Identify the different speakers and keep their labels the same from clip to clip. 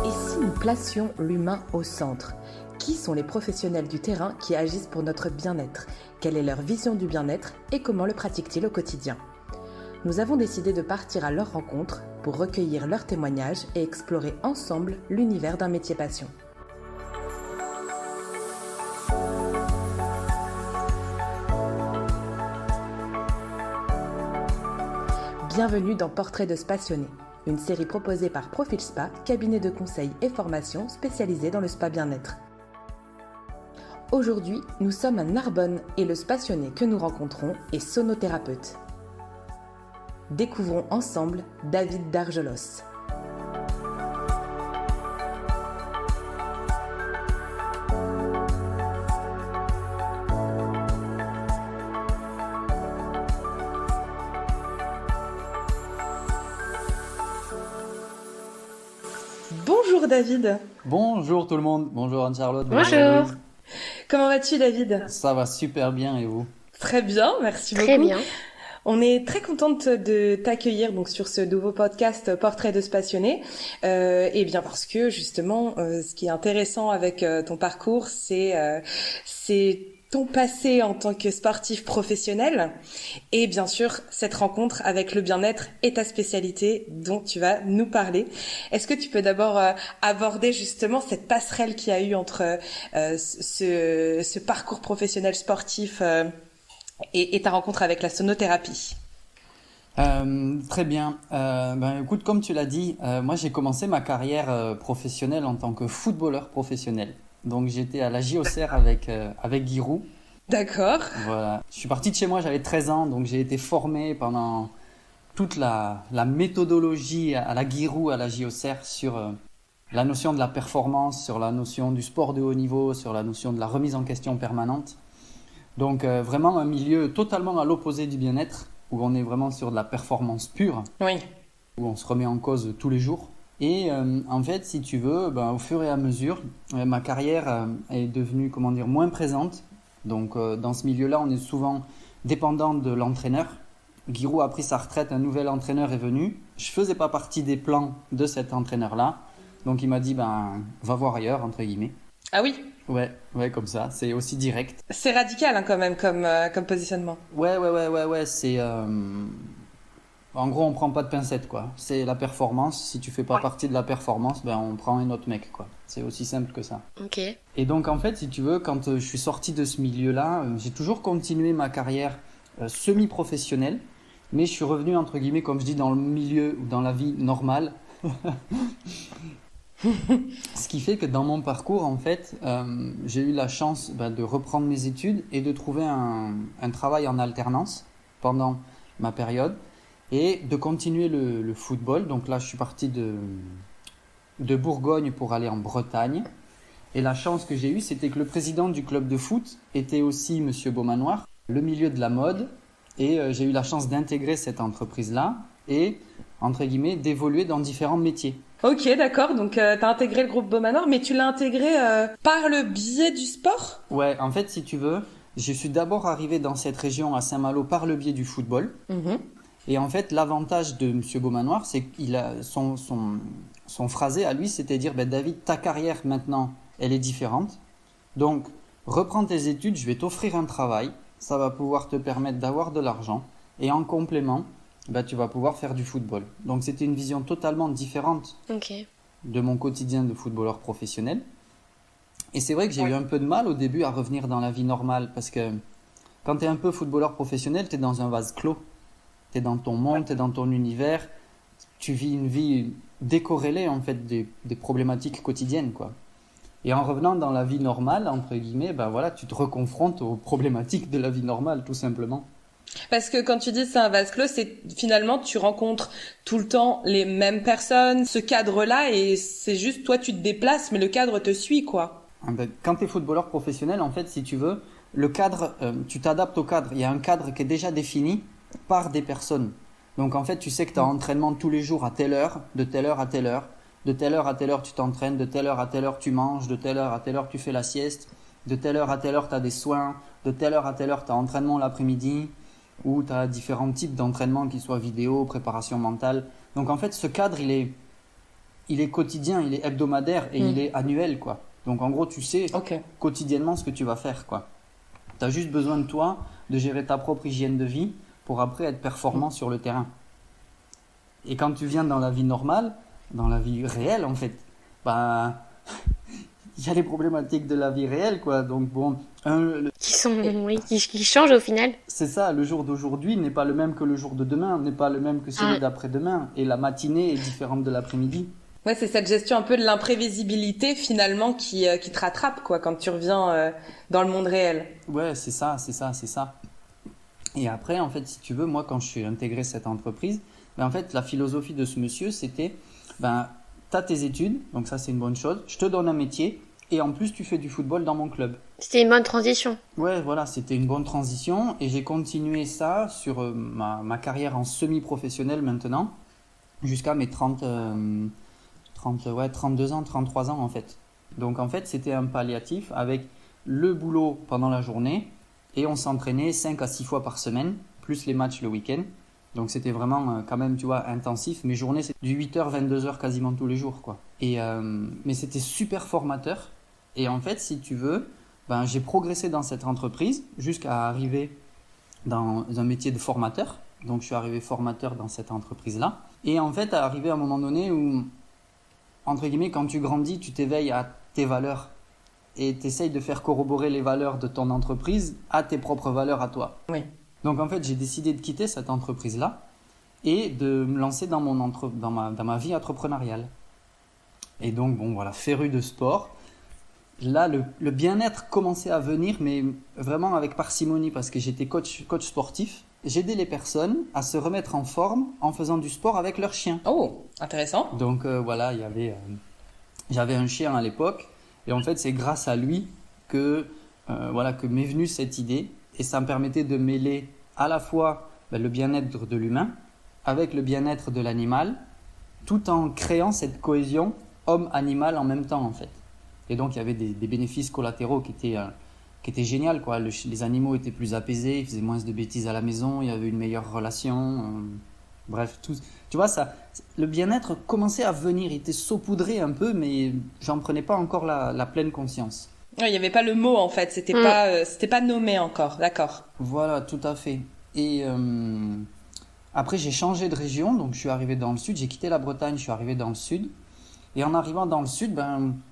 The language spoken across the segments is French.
Speaker 1: Et si nous placions l'humain au centre? Qui sont les professionnels du terrain qui agissent pour notre bien-être? Quelle est leur vision du bien-être et comment le pratiquent-ils au quotidien? Nous avons décidé de partir à leur rencontre pour recueillir leurs témoignages et explorer ensemble l'univers d'un métier passion. Bienvenue dans Portrait de Spassionné, une série proposée par Profil Spa, cabinet de conseil et formation spécialisé dans le spa bien-être. Aujourd'hui, nous sommes à Narbonne et le spassionné que nous rencontrons est sonothérapeute. Découvrons ensemble David Dargelos. Bonjour David.
Speaker 2: Bonjour tout le monde, bonjour Anne-Charlotte.
Speaker 3: Bonjour.
Speaker 1: Comment vas-tu David?
Speaker 2: Ça va super bien et vous?
Speaker 1: Très bien, merci beaucoup.
Speaker 3: Très bien.
Speaker 1: On est très contente de t'accueillir donc sur ce nouveau podcast Portrait de Spassionné. Et bien parce que justement, ce qui est intéressant avec ton parcours, c'est ton passé en tant que sportif professionnel et bien sûr cette rencontre avec le bien-être est ta spécialité dont tu vas nous parler. Est-ce que tu peux d'abord aborder justement cette passerelle qu'il y a eu entre ce parcours professionnel sportif et ta rencontre avec la sonothérapie?
Speaker 2: Très bien. Écoute, comme tu l'as dit, moi j'ai commencé ma carrière professionnelle en tant que footballeur professionnel. Donc j'étais à la JOCR avec Giroud.
Speaker 1: D'accord.
Speaker 2: Voilà. Je suis parti de chez moi, j'avais 13 ans, donc j'ai été formé pendant toute la méthodologie à la Giroud, à la JOCR sur la notion de la performance, sur la notion du sport de haut niveau, sur la notion de la remise en question permanente. Donc vraiment un milieu totalement à l'opposé du bien-être, où on est vraiment sur de la performance pure,
Speaker 1: Oui.
Speaker 2: où on se remet en cause tous les jours. Et en fait, si tu veux, au fur et à mesure, ma carrière est devenue, moins présente. Donc dans ce milieu-là, on est souvent dépendant de l'entraîneur. Giroud a pris sa retraite, un nouvel entraîneur est venu. Je faisais pas partie des plans de cet entraîneur-là. Donc il m'a dit, va voir ailleurs, entre guillemets.
Speaker 1: Ah oui.
Speaker 2: Ouais, comme ça, c'est aussi direct.
Speaker 1: C'est radical hein, quand même comme positionnement.
Speaker 2: Ouais, c'est... En gros, on prend pas de pincettes, quoi. C'est la performance. Si tu fais pas partie de la performance, on prend un autre mec, quoi. C'est aussi simple que ça.
Speaker 3: Ok.
Speaker 2: Et donc, en fait, si tu veux, quand je suis sorti de ce milieu-là, j'ai toujours continué ma carrière semi-professionnelle, mais je suis revenu, entre guillemets, comme je dis, dans le milieu ou dans la vie normale. Ce qui fait que dans mon parcours, en fait, j'ai eu la chance de reprendre mes études et de trouver un travail en alternance pendant ma période et de continuer le football. Donc là, je suis parti de Bourgogne pour aller en Bretagne. Et la chance que j'ai eue, c'était que le président du club de foot était aussi Monsieur Beaumanoir, le milieu de la mode. Et j'ai eu la chance d'intégrer cette entreprise-là et, entre guillemets, d'évoluer dans différents métiers.
Speaker 1: Ok, d'accord. Donc, tu as intégré le groupe Beaumanoir, mais tu l'as intégré par le biais du sport?
Speaker 2: Ouais, en fait, si tu veux, je suis d'abord arrivé dans cette région à Saint-Malo par le biais du football.
Speaker 1: Mhm.
Speaker 2: Et en fait, l'avantage de Monsieur Beaumanoir, c'est qu'il a son phrasé à lui, c'était dire David, ta carrière maintenant, elle est différente. Donc, reprends tes études, je vais t'offrir un travail. Ça va pouvoir te permettre d'avoir de l'argent. Et en complément, tu vas pouvoir faire du football. Donc, c'était une vision totalement différente de mon quotidien de footballeur professionnel. Et c'est vrai que j'ai eu un peu de mal au début à revenir dans la vie normale parce que quand tu es un peu footballeur professionnel, tu es dans un vase clos. Tu es dans ton monde, tu es dans ton univers. Tu vis une vie décorrélée en fait des problématiques quotidiennes, quoi. Et en revenant dans la vie normale, entre guillemets, tu te reconfrontes aux problématiques de la vie normale, tout simplement.
Speaker 1: Parce que quand tu dis c'est un vase clos, c'est finalement tu rencontres tout le temps les mêmes personnes, ce cadre-là, et c'est juste toi tu te déplaces, mais le cadre te suit, quoi.
Speaker 2: Quand tu es footballeur professionnel, en fait, si tu veux, le cadre, tu t'adaptes au cadre. Il y a un cadre qui est déjà défini par des personnes. Donc en fait, tu sais que tu as entraînement tous les jours à telle heure, de telle heure à telle heure. De telle heure à telle heure, tu t'entraînes. De telle heure à telle heure, tu manges. De telle heure à telle heure, tu fais la sieste. De telle heure à telle heure, tu as des soins. De telle heure à telle heure, tu as entraînement l'après-midi. Ou tu as différents types d'entraînement, qu'ils soient vidéo, préparation mentale. Donc en fait, ce cadre, il il est quotidien, il est hebdomadaire et il est annuel, quoi. Donc en gros, tu sais quotidiennement ce que tu vas faire, quoi. Tu as juste besoin de toi, de gérer ta propre hygiène de vie pour après être performant sur le terrain. Et quand tu viens dans la vie normale, dans la vie réelle en fait, bah il y a les problématiques de la vie réelle, quoi. Donc bon,
Speaker 3: qui changent au final.
Speaker 2: C'est ça, le jour d'aujourd'hui n'est pas le même que le jour de demain, n'est pas le même que celui d'après-demain, et la matinée est différente de l'après-midi.
Speaker 1: Ouais, c'est cette gestion un peu de l'imprévisibilité finalement qui te rattrape, quoi, quand tu reviens dans le monde réel.
Speaker 2: Ouais, c'est ça. Et après, en fait, si tu veux, moi, quand je suis intégré cette entreprise, ben, en fait, la philosophie de ce monsieur, c'était, ben, t'as tes études, donc ça, c'est une bonne chose. Je te donne un métier, et en plus, tu fais du football dans mon club.
Speaker 3: C'était une bonne transition.
Speaker 2: Ouais, voilà, c'était une bonne transition, et j'ai continué ça sur ma carrière en semi-professionnel maintenant, jusqu'à mes 32 ans, 33 ans en fait. Donc en fait, c'était un palliatif avec le boulot pendant la journée et on s'entraînait 5 à 6 fois par semaine, plus les matchs le week-end. Donc c'était vraiment quand même, tu vois, intensif. Mes journées, c'est du 8h, 22h quasiment tous les jours, quoi. Mais c'était super formateur. Et en fait, si tu veux, ben, j'ai progressé dans cette entreprise jusqu'à arriver dans un métier de formateur. Donc je suis arrivé formateur dans cette entreprise-là. Et en fait, arrivé à un moment donné où, entre guillemets, quand tu grandis, tu t'éveilles à tes valeurs et tu essayes de faire corroborer les valeurs de ton entreprise à tes propres valeurs à toi.
Speaker 1: Oui.
Speaker 2: Donc en fait, j'ai décidé de quitter cette entreprise-là et de me lancer dans ma vie entrepreneuriale. Et donc, bon, voilà, féru de sport. Là, le bien-être commençait à venir, mais vraiment avec parcimonie parce que j'étais coach sportif. J'aidais les personnes à se remettre en forme en faisant du sport avec leurs chiens.
Speaker 1: Oh, intéressant.
Speaker 2: Donc voilà, j'avais un chien à l'époque et en fait c'est grâce à lui que m'est venue cette idée et ça me permettait de mêler à la fois le bien-être de l'humain avec le bien-être de l'animal tout en créant cette cohésion homme-animal en même temps en fait. Et donc il y avait des bénéfices collatéraux qui étaient génial, quoi. Les animaux étaient plus apaisés, ils faisaient moins de bêtises à la maison, il y avait une meilleure relation. Bref, tout. Tu vois, le bien-être commençait à venir, il était saupoudré un peu, mais j'en prenais pas encore la pleine conscience.
Speaker 1: Ouais, il n'y avait pas le mot en fait, c'était pas nommé encore, d'accord.
Speaker 2: Voilà, tout à fait. Et après, j'ai changé de région, donc je suis arrivé dans le sud, j'ai quitté la Bretagne, je suis arrivé dans le sud. Et en arrivant dans le sud,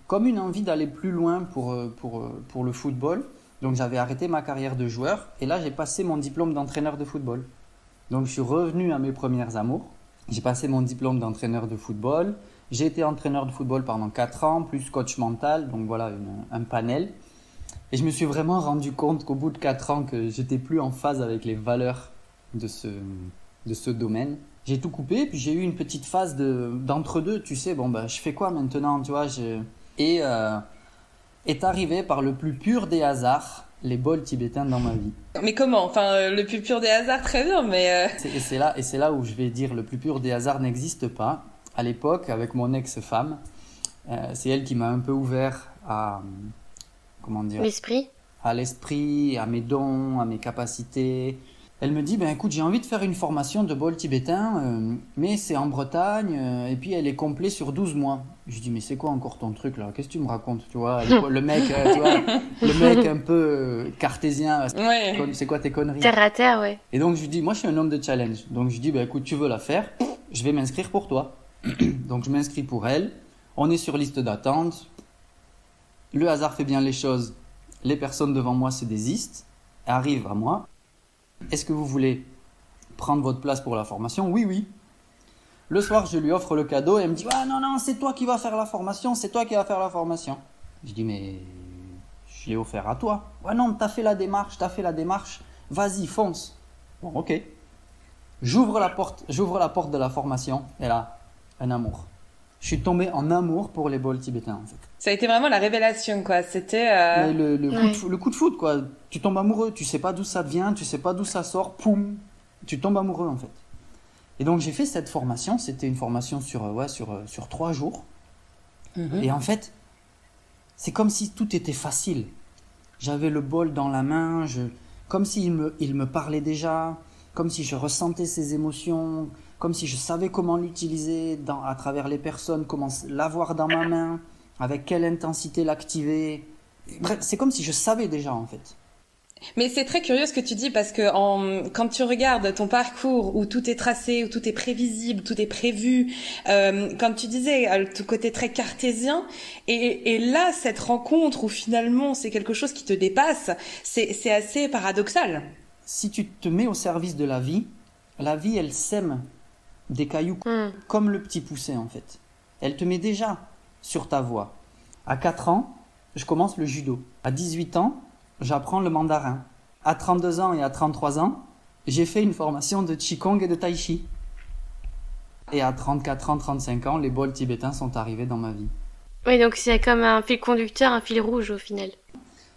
Speaker 2: comme une envie d'aller plus loin pour le football, donc j'avais arrêté ma carrière de joueur et là j'ai passé mon diplôme d'entraîneur de football. Donc je suis revenu à mes premières amours. J'ai passé mon diplôme d'entraîneur de football. J'ai été entraîneur de football pendant 4 ans, plus coach mental, donc voilà un panel. Et je me suis vraiment rendu compte qu'au bout de 4 ans que j'étais plus en phase avec les valeurs de ce domaine. J'ai tout coupé, puis j'ai eu une petite phase d'entre-deux, tu sais, je fais quoi maintenant, tu vois, Et est arrivé par le plus pur des hasards, les bols tibétains dans ma vie.
Speaker 1: Mais comment? Enfin, le plus pur des hasards, très bien, mais...
Speaker 2: Et c'est là où je vais dire le plus pur des hasards n'existe pas. À l'époque, avec mon ex-femme, c'est elle qui m'a un peu ouvert à... Comment dire?
Speaker 3: L'esprit.
Speaker 2: À l'esprit, à mes dons, à mes capacités. Elle me dit, écoute, j'ai envie de faire une formation de bol tibétain, mais c'est en Bretagne, et puis elle est complète sur 12 mois. Je dis, mais c'est quoi encore ton truc là? Qu'est-ce que tu me racontes? Tu vois, le mec, le mec un peu cartésien,
Speaker 1: ouais.
Speaker 2: C'est quoi tes conneries?
Speaker 3: Terre à terre, ouais.
Speaker 2: Et donc je lui dis, moi je suis un homme de challenge. Donc je dis, écoute, tu veux la faire, je vais m'inscrire pour toi. Donc je m'inscris pour elle, on est sur liste d'attente, le hasard fait bien les choses, les personnes devant moi se désistent, arrivent à moi. Est-ce que vous voulez prendre votre place pour la formation? Oui, oui. Le soir, je lui offre le cadeau et elle me dit, non, c'est toi qui vas faire la formation, c'est toi qui vas faire la formation. Je dis, mais je l'ai offert à toi. Ouais, non, t'as fait la démarche, vas-y, fonce. Bon, ok. J'ouvre la porte de la formation et là, un amour. Je suis tombé en amour pour les bols tibétains, en fait.
Speaker 1: Ça a été vraiment la révélation, quoi. C'était...
Speaker 2: Mais le coup de foot, quoi. Tu tombes amoureux, tu sais pas d'où ça vient, tu sais pas d'où ça sort, poum, tu tombes amoureux, en fait. Et donc, j'ai fait cette formation. C'était une formation sur 3 jours. Mm-hmm. Et en fait, c'est comme si tout était facile. J'avais le bol dans la main, comme s'il me parlait déjà, comme si je ressentais ses émotions, comme si je savais comment l'utiliser à travers les personnes, comment l'avoir dans ma main, avec quelle intensité l'activer. Bref, c'est comme si je savais déjà en fait.
Speaker 1: Mais c'est très curieux ce que tu dis parce que quand tu regardes ton parcours où tout est tracé, où tout est prévisible, tout est prévu, comme tu disais, tout côté très cartésien, et là cette rencontre où finalement c'est quelque chose qui te dépasse, c'est assez paradoxal.
Speaker 2: Si tu te mets au service de la vie elle sème des cailloux comme le petit poucet en fait. Elle te met déjà sur ta voie. À 4 ans, je commence le judo. À 18 ans, j'apprends le mandarin. À 32 ans et à 33 ans, j'ai fait une formation de Qigong et de Tai Chi. Et à 34 ans, 35 ans, les bols tibétains sont arrivés dans ma vie.
Speaker 3: Oui, donc c'est comme un fil conducteur, un fil rouge au final.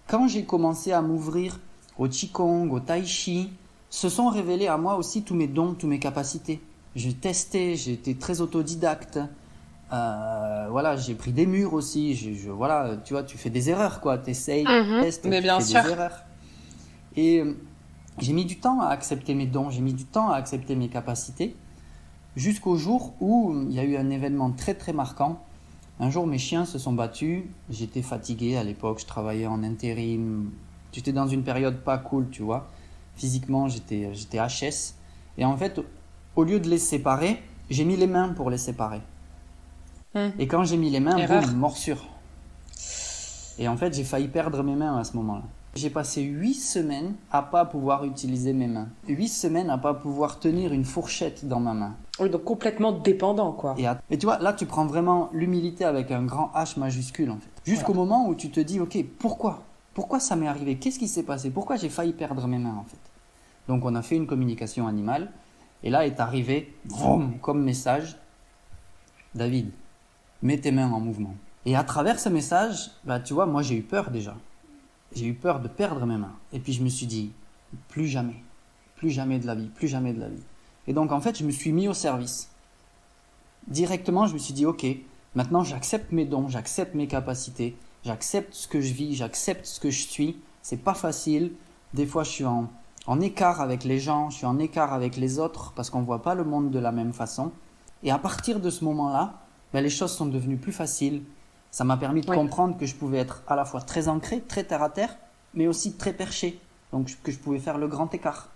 Speaker 2: Quand j'ai commencé à m'ouvrir au Qigong, au Tai Chi, se sont révélés à moi aussi tous mes dons, toutes mes capacités. J'ai testé, j'ai été très autodidacte. Voilà, j'ai pris des murs aussi. Voilà, tu vois, tu fais des erreurs, quoi. T'essayes, tu testes,
Speaker 1: Mais
Speaker 2: tu
Speaker 1: bien
Speaker 2: fais
Speaker 1: sûr.
Speaker 2: des erreurs. Et j'ai mis du temps à accepter mes dons, j'ai mis du temps à accepter mes capacités, jusqu'au jour où il y a eu un événement très très marquant. Un jour, mes chiens se sont battus. J'étais fatigué à l'époque, je travaillais en intérim. J'étais dans une période pas cool, tu vois. Physiquement, j'étais HS. Et en fait, au lieu de les séparer, j'ai mis les mains pour les séparer. Et quand j'ai mis les mains,
Speaker 1: Erreur.
Speaker 2: boum, morsure. Et en fait, j'ai failli perdre mes mains à ce moment-là. J'ai passé 8 semaines à pas pouvoir utiliser mes mains. 8 semaines à pas pouvoir tenir une fourchette dans ma main.
Speaker 1: Oui, donc complètement dépendant, quoi.
Speaker 2: Et tu vois, là, tu prends vraiment l'humilité avec un grand H majuscule, en fait. Jusqu'au moment où tu te dis, ok, pourquoi ça m'est arrivé? Qu'est-ce qui s'est passé? Pourquoi j'ai failli perdre mes mains, en fait? Donc, on a fait une communication animale. Et là est arrivé, vroom, comme message, David, mets tes mains en mouvement. Et à travers ce message, bah, tu vois, moi, j'ai eu peur déjà. J'ai eu peur de perdre mes mains. Et puis, je me suis dit, plus jamais de la vie, plus jamais de la vie. Et donc, en fait, je me suis mis au service. Directement, je me suis dit, ok, maintenant j'accepte mes dons, j'accepte mes capacités, j'accepte ce que je vis, j'accepte ce que je suis. C'est pas facile. Des fois, je suis en écart avec les gens, je suis en écart avec les autres parce qu'on voit pas le monde de la même façon. Et à partir de ce moment-là, ben, les choses sont devenues plus faciles. Ça m'a permis de comprendre que je pouvais être à la fois très ancré, très terre à terre, mais aussi très perché. Donc, que je pouvais faire le grand écart.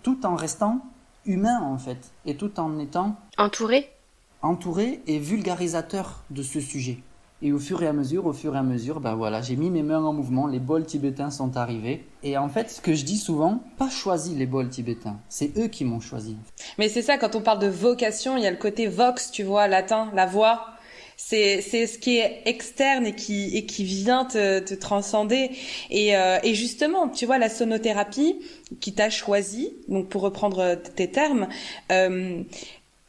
Speaker 2: Tout en restant humain, en fait. Et tout en étant entouré et vulgarisateur de ce sujet. Et au fur et à mesure, ben voilà, j'ai mis mes mains en mouvement, les bols tibétains sont arrivés. Et en fait, ce que je dis souvent, pas choisi les bols tibétains, c'est eux qui m'ont choisi.
Speaker 1: Mais c'est ça, quand on parle de vocation, il y a le côté vox, tu vois, latin, la voix. C'est ce qui est externe et qui vient te transcender. Et justement, tu vois, la sonothérapie qui t'a choisi, donc pour reprendre tes termes,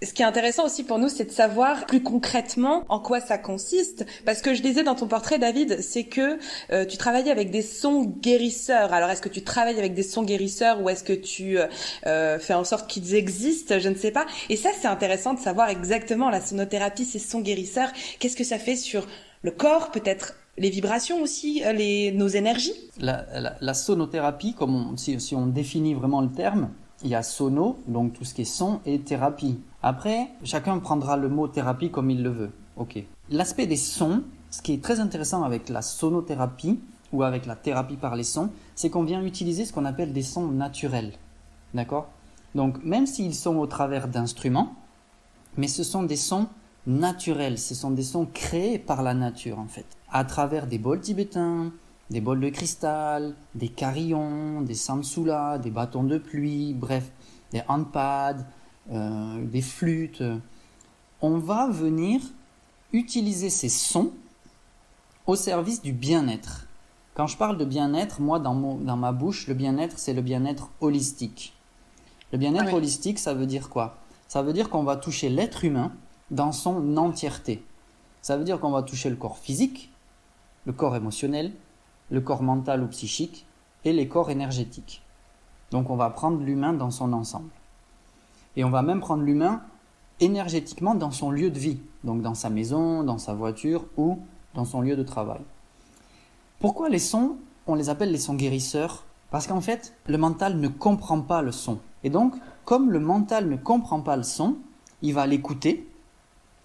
Speaker 1: ce qui est intéressant aussi pour nous, c'est de savoir plus concrètement en quoi ça consiste. Parce que je disais dans ton portrait, David, c'est que tu travaillais avec des sons guérisseurs. Alors, est-ce que tu travailles avec des sons guérisseurs ou est-ce que tu fais en sorte qu'ils existent? Je ne sais pas. Et ça, c'est intéressant de savoir exactement la sonothérapie, ces sons guérisseurs. Qu'est-ce que ça fait sur le corps, peut-être les vibrations aussi, nos énergies?
Speaker 2: La sonothérapie, si on définit vraiment le terme, il y a sono, donc tout ce qui est son, et thérapie. Après, chacun prendra le mot thérapie comme il le veut. Ok. L'aspect des sons, ce qui est très intéressant avec la sonothérapie ou avec la thérapie par les sons, c'est qu'on vient utiliser ce qu'on appelle des sons naturels. D'accord? Donc, même s'ils sont au travers d'instruments, mais ce sont des sons naturels, ce sont des sons créés par la nature en fait, à travers des bols tibétains, des bols de cristal, des carillons, des samsula, des bâtons de pluie, bref, des handpads, des flûtes. On va venir utiliser ces sons au service du bien-être. Quand je parle de bien-être, moi dans ma bouche, le bien-être c'est le bien-être holistique. Le bien-être holistique, ça veut dire quoi? Ça veut dire qu'on va toucher l'être humain dans son entièreté. Ça veut dire qu'on va toucher le corps physique, le corps émotionnel, le corps mental ou psychique et les corps énergétiques. Donc on va prendre l'humain dans son ensemble. Et on va même prendre l'humain énergétiquement dans son lieu de vie, donc dans sa maison, dans sa voiture ou dans son lieu de travail. Pourquoi les sons, on les appelle les sons guérisseurs? Parce qu'en fait, le mental ne comprend pas le son. Et donc, comme le mental ne comprend pas le son, il va l'écouter,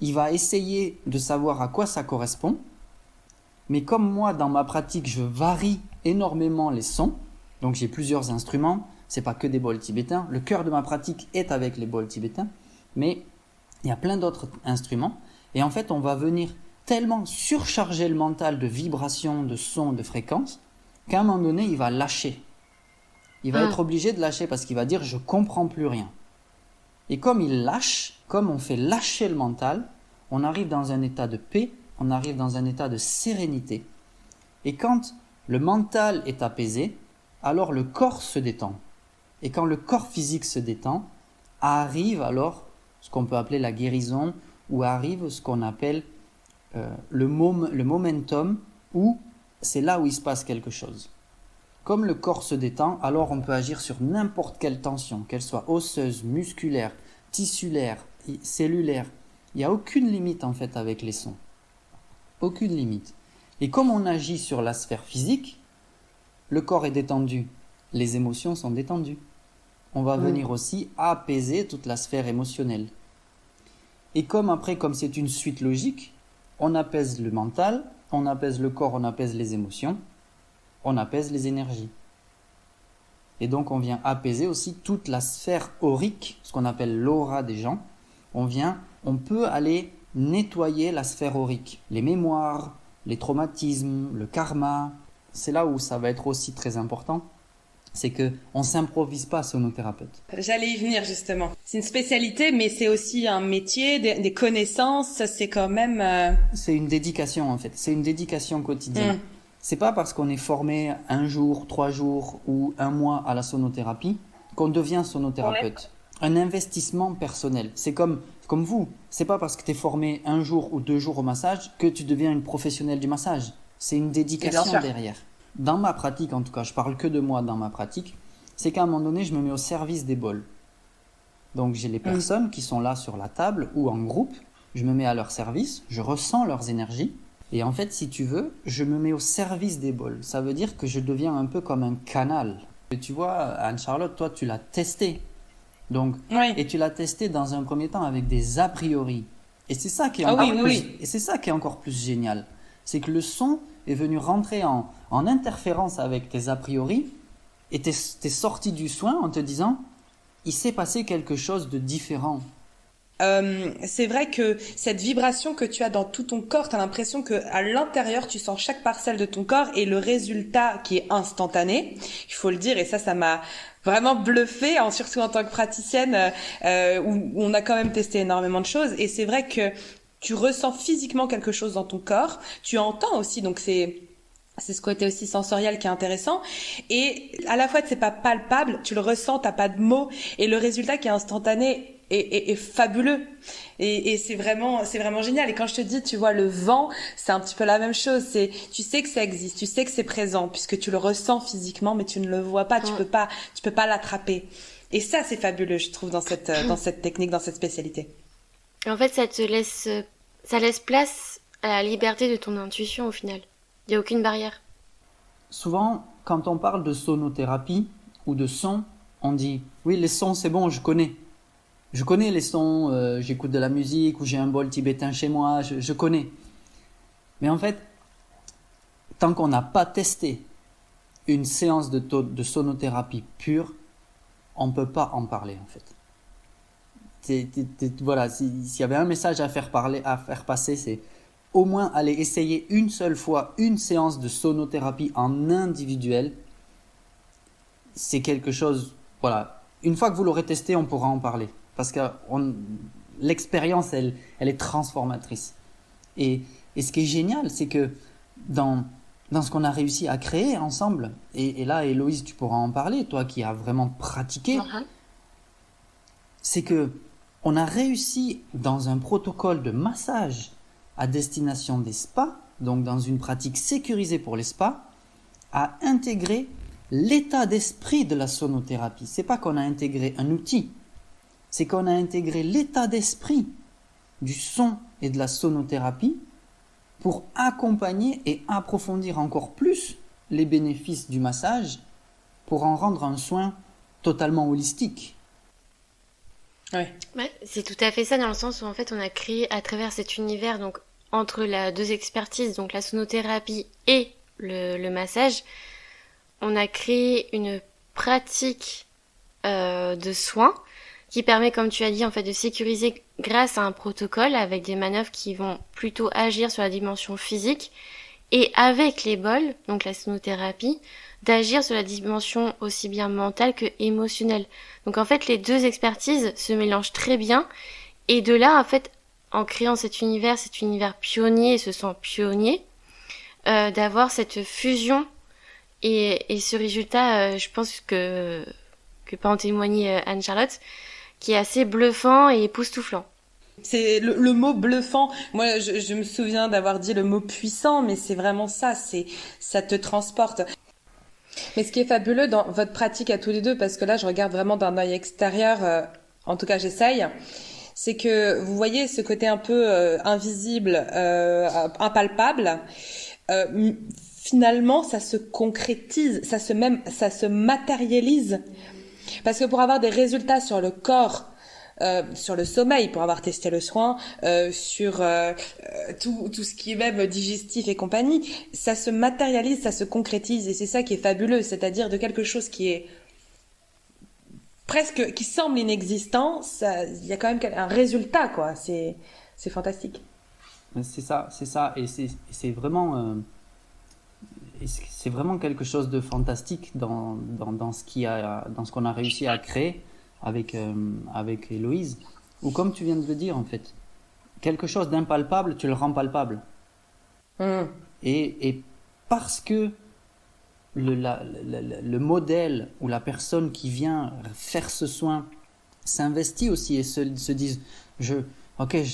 Speaker 2: il va essayer de savoir à quoi ça correspond. Mais comme moi, dans ma pratique, je varie énormément les sons, donc j'ai plusieurs instruments, c'est pas que des bols tibétains. Le cœur de ma pratique est avec les bols tibétains, mais il y a plein d'autres instruments. Et en fait, on va venir tellement surcharger le mental de vibrations, de sons, de fréquences, qu'à un moment donné, il va lâcher. Il va être obligé de lâcher parce qu'il va dire « je comprends plus rien ». Et comme il lâche, comme on fait lâcher le mental, on arrive dans un état de paix, on arrive dans un état de sérénité. Et quand le mental est apaisé, alors le corps se détend. Et quand le corps physique se détend, arrive alors ce qu'on peut appeler la guérison, ou arrive ce qu'on appelle le momentum, où c'est là où il se passe quelque chose. Comme le corps se détend, alors on peut agir sur n'importe quelle tension, qu'elle soit osseuse, musculaire, tissulaire, cellulaire. Il n'y a aucune limite en fait avec les sons. Aucune limite. Et comme on agit sur la sphère physique, le corps est détendu, les émotions sont détendues. On va venir aussi apaiser toute la sphère émotionnelle. Et comme c'est une suite logique, on apaise le mental, on apaise le corps, on apaise les émotions, on apaise les énergies. Et donc on vient apaiser aussi toute la sphère aurique, ce qu'on appelle l'aura des gens. On peut aller nettoyer la sphère aurique, les mémoires, les traumatismes, le karma. C'est là où ça va être aussi très important. C'est qu'on ne s'improvise pas sonothérapeute.
Speaker 1: J'allais y venir justement. C'est une spécialité, mais c'est aussi un métier, des connaissances, c'est quand même...
Speaker 2: C'est une dédication en fait, c'est une dédication quotidienne. C'est pas parce qu'on est formé 1 jour, 3 jours ou 1 mois à la sonothérapie qu'on devient sonothérapeute. Un investissement personnel. C'est comme vous. C'est pas parce que tu es formé 1 jour ou 2 jours au massage que tu deviens une professionnelle du massage. C'est une dédication derrière. Dans ma pratique, en tout cas, je parle que de moi dans ma pratique, c'est qu'à un moment donné, je me mets au service des bols. Donc j'ai les personnes qui sont là sur la table ou en groupe, je me mets à leur service, je ressens leurs énergies, et en fait, si tu veux, je me mets au service des bols. Ça veut dire que je deviens un peu comme un canal. Et tu vois, Anne-Charlotte, toi, tu l'as testé. Donc, et tu l'as testé dans un premier temps avec des a priori. Et c'est ça qui est et c'est ça qui est encore plus génial. C'est que le son est venu rentrer en interférence avec tes a priori et t'es sorti du soin en te disant il s'est passé quelque chose de différent.
Speaker 1: C'est vrai que cette vibration que tu as dans tout ton corps, tu as l'impression que à l'intérieur, tu sens chaque parcelle de ton corps et le résultat qui est instantané, il faut le dire, et ça m'a vraiment bluffé, surtout en tant que praticienne, où on a quand même testé énormément de choses, et c'est vrai que tu ressens physiquement quelque chose dans ton corps, tu entends aussi, donc c'est ce côté aussi sensoriel qui est intéressant, et à la fois c'est pas palpable, tu le ressens, t'as pas de mots, et le résultat qui est instantané est fabuleux, et c'est vraiment génial. Et quand je te dis, tu vois, le vent, c'est un petit peu la même chose, tu sais que ça existe, tu sais que c'est présent puisque tu le ressens physiquement, mais tu ne le vois pas, tu peux pas l'attraper, et ça c'est fabuleux, je trouve, dans cette technique, dans cette spécialité.
Speaker 3: En fait, ça laisse place à la liberté de ton intuition au final. Il n'y a aucune barrière.
Speaker 2: Souvent, quand on parle de sonothérapie ou de son, on dit « oui, les sons, c'est bon, je connais. Je connais les sons, j'écoute de la musique ou j'ai un bol tibétain chez moi, je connais. » Mais en fait, tant qu'on n'a pas testé une séance de sonothérapie pure, on ne peut pas en parler en fait. Voilà, s'il y avait un message à faire passer, c'est au moins aller essayer une seule fois une séance de sonothérapie en individuel. C'est quelque chose, voilà. Une fois que vous l'aurez testé, on pourra en parler. Parce que l'expérience, elle est transformatrice. Et ce qui est génial, c'est que dans ce qu'on a réussi à créer ensemble, et là, Héloïse, tu pourras en parler, toi qui as vraiment pratiqué, c'est que on a réussi dans un protocole de massage à destination des spas, donc dans une pratique sécurisée pour les spas, à intégrer l'état d'esprit de la sonothérapie. C'est pas qu'on a intégré un outil, c'est qu'on a intégré l'état d'esprit du son et de la sonothérapie pour accompagner et approfondir encore plus les bénéfices du massage pour en rendre un soin totalement holistique.
Speaker 1: Ouais.
Speaker 3: Ouais, c'est tout à fait ça dans le sens où en fait on a créé à travers cet univers, donc entre la deux expertises, donc la sonothérapie et le massage, on a créé une pratique de soins qui permet, comme tu as dit, en fait, de sécuriser grâce à un protocole avec des manœuvres qui vont plutôt agir sur la dimension physique et avec les bols, donc la sonothérapie, d'agir sur la dimension aussi bien mentale que émotionnelle. Donc en fait, les deux expertises se mélangent très bien et de là, en fait, en créant cet univers pionnier et se sent pionnier, d'avoir cette fusion et ce résultat, je pense que peut en témoigner Anne-Charlotte, qui est assez bluffant et époustouflant.
Speaker 1: C'est le mot bluffant. Moi, je me souviens d'avoir dit le mot puissant, mais c'est vraiment ça. Ça te transporte. Mais ce qui est fabuleux dans votre pratique à tous les deux, parce que là, je regarde vraiment d'un œil extérieur, en tout cas, j'essaye, c'est que vous voyez ce côté un peu invisible, impalpable. Finalement, ça se concrétise, ça se matérialise. Parce que pour avoir des résultats sur le corps, sur le sommeil, pour avoir testé le soin, sur tout ce qui est même digestif et compagnie, ça se matérialise, ça se concrétise, et c'est ça qui est fabuleux, c'est-à-dire de quelque chose qui est presque, qui semble inexistant, il y a quand même un résultat, quoi. C'est fantastique.
Speaker 2: C'est ça, et c'est vraiment quelque chose de fantastique dans ce qu'on a réussi à créer avec Héloïse, ou comme tu viens de le dire en fait, quelque chose d'impalpable, tu le rends palpable. Et parce que le modèle ou la personne qui vient faire ce soin s'investit aussi et se disent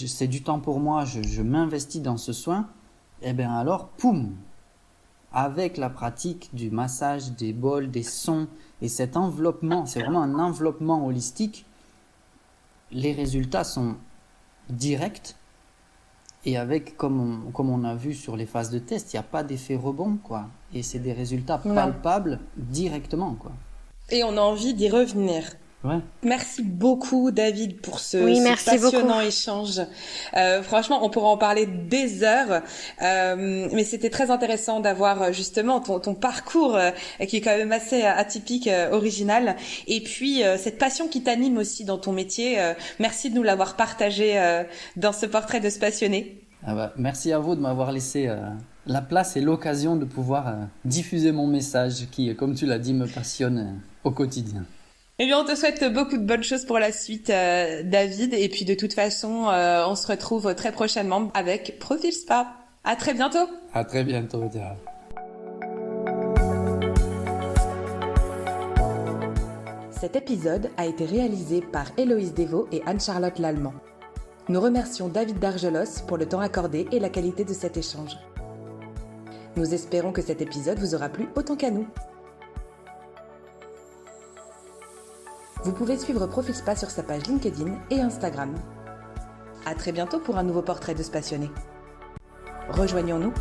Speaker 2: c'est du temps pour moi, je m'investis dans ce soin, et bien alors, poum, avec la pratique du massage, des bols, des sons et cet enveloppement, c'est vraiment un enveloppement holistique, les résultats sont directs et avec, comme on a vu sur les phases de test, il n'y a pas d'effet rebond, quoi. Et c'est des résultats palpables directement, quoi.
Speaker 1: Et on a envie d'y revenir.
Speaker 2: Ouais.
Speaker 1: Merci beaucoup David pour ce
Speaker 3: beaucoup.
Speaker 1: passionnant échange. Franchement, on pourra en parler des heures, mais c'était très intéressant d'avoir justement ton parcours qui est quand même assez atypique, original, et puis cette passion qui t'anime aussi dans ton métier. Merci de nous l'avoir partagé dans ce portrait de ce passionné.
Speaker 2: Merci à vous de m'avoir laissé la place et l'occasion de pouvoir diffuser mon message qui, comme tu l'as dit, me passionne au quotidien.
Speaker 1: Eh bien, on te souhaite beaucoup de bonnes choses pour la suite, David. Et puis, de toute façon, on se retrouve très prochainement avec Profil Spa. À très bientôt.
Speaker 2: À très bientôt, Théa.
Speaker 1: Cet épisode a été réalisé par Héloïse Devaux et Anne-Charlotte Lallemand. Nous remercions David Dargelos pour le temps accordé et la qualité de cet échange. Nous espérons que cet épisode vous aura plu autant qu'à nous. Vous pouvez suivre Profil Spa sur sa page LinkedIn et Instagram. À très bientôt pour un nouveau portrait de ce passionné. Rejoignons-nous.